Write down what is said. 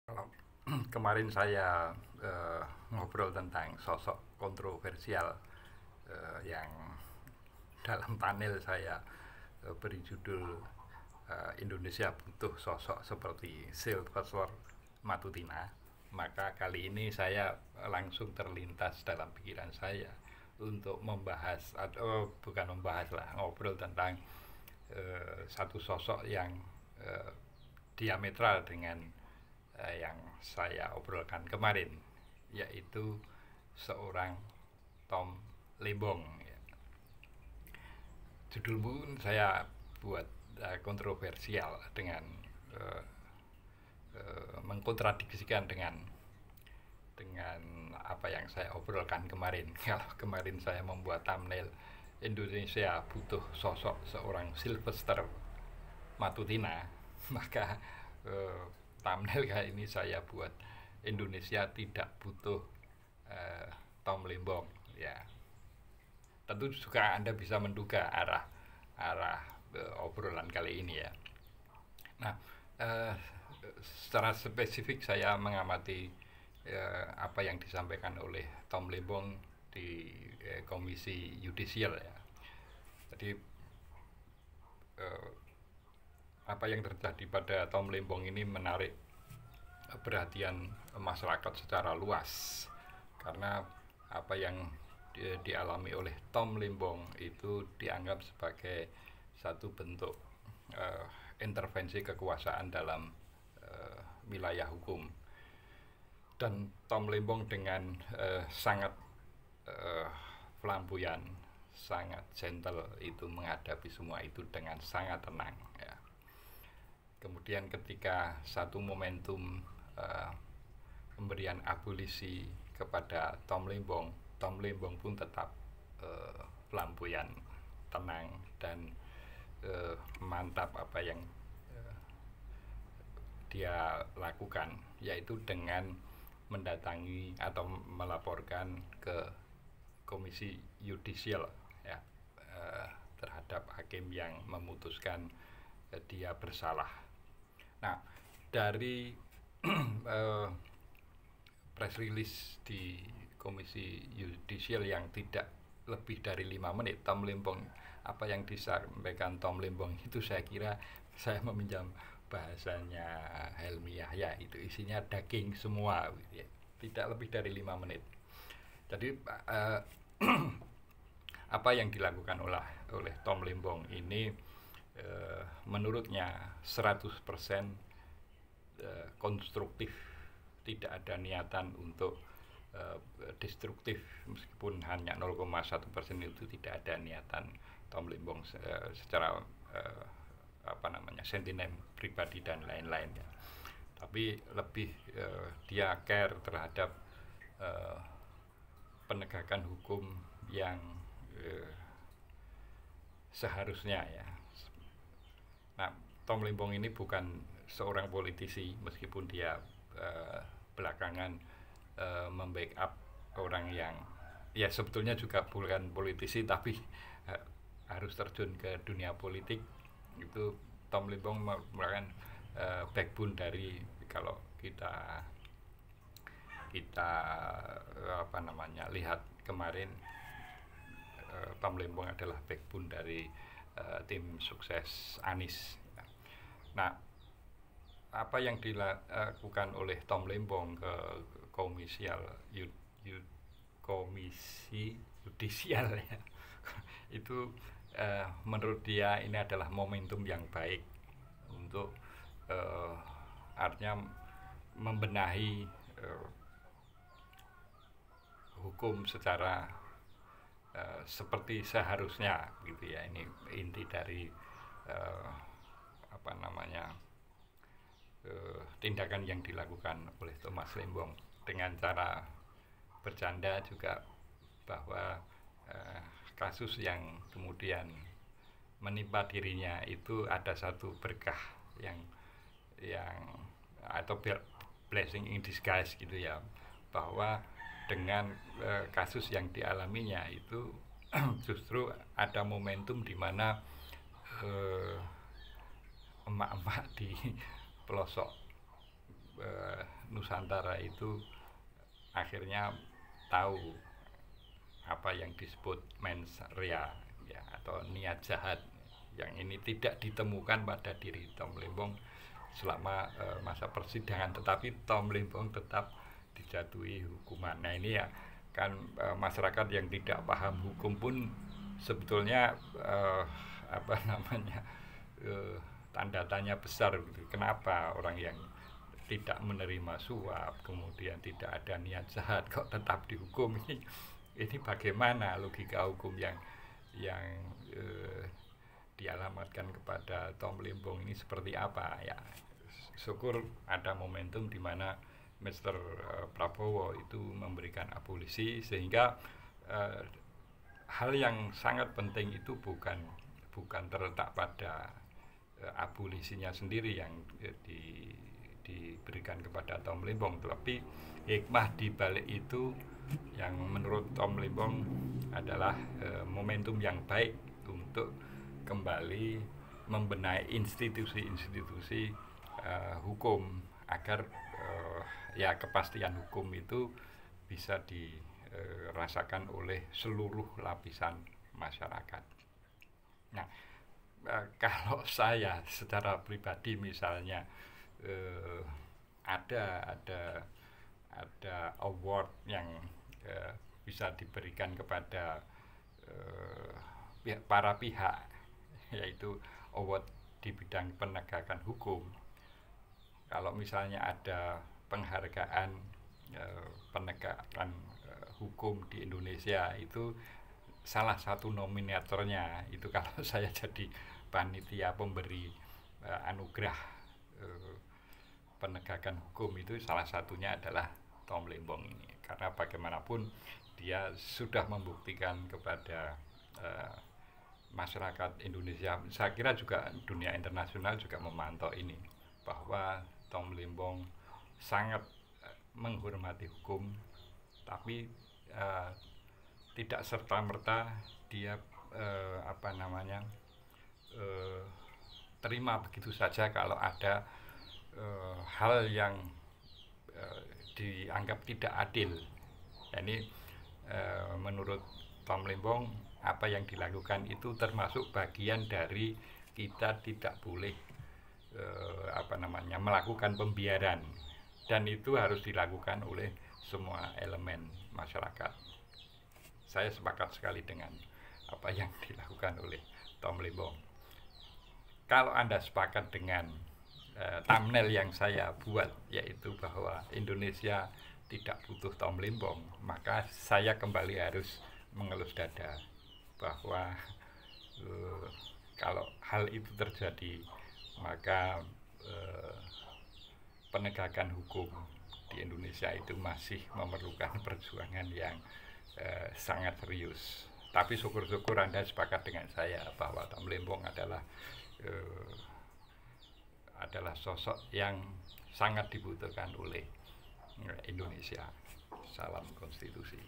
Kalau kemarin saya ngobrol tentang sosok kontroversial yang dalam panel saya beri judul Indonesia butuh sosok seperti Sylvester Matutina, maka kali ini saya langsung terlintas dalam pikiran saya untuk membahas, atau bukan membahas lah, ngobrol tentang satu sosok yang eh, diametral dengan yang saya obrolkan kemarin, yaitu seorang Tom Lembong. Judul pun saya buat kontroversial dengan uh, mengkontradiksikan dengan apa yang saya obrolkan kemarin. Kalau kemarin saya membuat thumbnail Indonesia butuh sosok seorang Sylvester Matutina, maka thumbnail kali ini saya buat Indonesia tidak butuh Tom Lembong. Ya, tentu juga Anda bisa menduga arah arah obrolan kali ini ya. Nah, uh, secara spesifik saya mengamati apa yang disampaikan oleh Tom Lembong di Komisi Yudisial ya. Jadi uh, apa yang terjadi pada Tom Lembong ini menarik perhatian masyarakat secara luas, karena apa yang dialami oleh Tom Lembong itu dianggap sebagai satu bentuk uh, intervensi kekuasaan dalam wilayah hukum. Dan Tom Lembong dengan sangat flamboyan, sangat gentle itu menghadapi semua itu dengan sangat tenang ya. Kemudian ketika satu momentum pemberian abolisi kepada Tom Lembong pun tetap flamboyan, tenang, dan mantap apa yang dia lakukan, yaitu dengan mendatangi atau melaporkan ke Komisi Yudisial ya, terhadap hakim yang memutuskan dia bersalah. Nah, dari press release di Komisi Yudisial yang tidak lebih dari 5 menit, Tom Lembong, apa yang disampaikan Tom Lembong itu saya kira, saya meminjam bahasanya Helmi Yahya, itu isinya daging semua ya. Tidak lebih dari 5 menit. Jadi apa yang dilakukan oleh Tom Lembong ini menurutnya 100% konstruktif, tidak ada niatan untuk destruktif, meskipun hanya 0,1% itu tidak ada niatan Tom Lembong secara sentimen pribadi dan lain-lain ya. Tapi lebih dia care terhadap penegakan hukum yang seharusnya ya. Nah, Tom Lembong ini bukan seorang politisi, meskipun dia belakangan membackup orang yang ya sebetulnya juga bukan politisi tapi harus terjun ke dunia politik. Itu Tom Lembong merupakan backbone dari, kalau kita lihat kemarin, Tom Lembong adalah backbone dari tim sukses Anies. Nah, apa yang dilakukan oleh Tom Lembong ke Komisi Yudisial ya, itu menurut dia ini adalah momentum yang baik untuk artinya membenahi hukum secara seperti seharusnya gitu ya. Ini inti dari tindakan yang dilakukan oleh Thomas Lembong, dengan cara bercanda juga bahwa kasus yang kemudian menimpa dirinya itu ada satu berkah yang atau blessing in disguise gitu ya, bahwa dengan kasus yang dialaminya itu justru ada momentum di mana emak-emak di pelosok Nusantara itu akhirnya tahu apa yang disebut mens rea ya, atau niat jahat yang ini tidak ditemukan pada diri Tom Lembong selama masa persidangan, tetapi Tom Lembong tetap dijatuhi hukuman. Nah ini ya kan masyarakat yang tidak paham hukum pun sebetulnya apa namanya tanda tanya besar gitu. Kenapa orang yang tidak menerima suap, kemudian tidak ada niat jahat kok tetap dihukum? Ini bagaimana logika hukum yang dialamatkan kepada Tom Lembong ini seperti apa ya? Syukur ada momentum di mana Mr. Prabowo itu memberikan abolisi, sehingga hal yang sangat penting itu bukan terletak pada abolisinya sendiri yang diberikan kepada Tom Lembong, tetapi hikmah di balik itu yang menurut Tom Lembong adalah momentum yang baik untuk kembali membenahi institusi-institusi hukum agar ya kepastian hukum itu bisa dirasakan oleh seluruh lapisan masyarakat. Nah, kalau saya secara pribadi misalnya ada award yang bisa diberikan kepada para pihak, yaitu award di bidang penegakan hukum. Kalau misalnya ada penghargaan penegakan hukum di Indonesia, itu salah satu nominatornya itu kalau saya jadi panitia pemberi anugerah penegakan hukum, itu salah satunya adalah Tom Lembong ini, karena bagaimanapun dia sudah membuktikan kepada masyarakat Indonesia, saya kira juga dunia internasional juga memantau ini, bahwa Tom Lembong sangat menghormati hukum, tapi tidak serta-merta dia terima begitu saja kalau ada hal yang dianggap tidak adil. Ini menurut Tom Lembong, apa yang dilakukan itu termasuk bagian dari kita tidak boleh melakukan pembiaran, dan itu harus dilakukan oleh semua elemen masyarakat. Saya sepakat sekali dengan apa yang dilakukan oleh Tom Lembong. Kalau Anda sepakat dengan thumbnail yang saya buat, yaitu bahwa Indonesia tidak butuh Tom Lembong, maka saya kembali harus mengelus dada bahwa kalau hal itu terjadi, maka penegakan hukum di Indonesia itu masih memerlukan perjuangan yang sangat serius. Tapi syukur-syukur Anda sepakat dengan saya bahwa Tom Lembong adalah sosok yang sangat dibutuhkan oleh Indonesia. Salam konstitusi.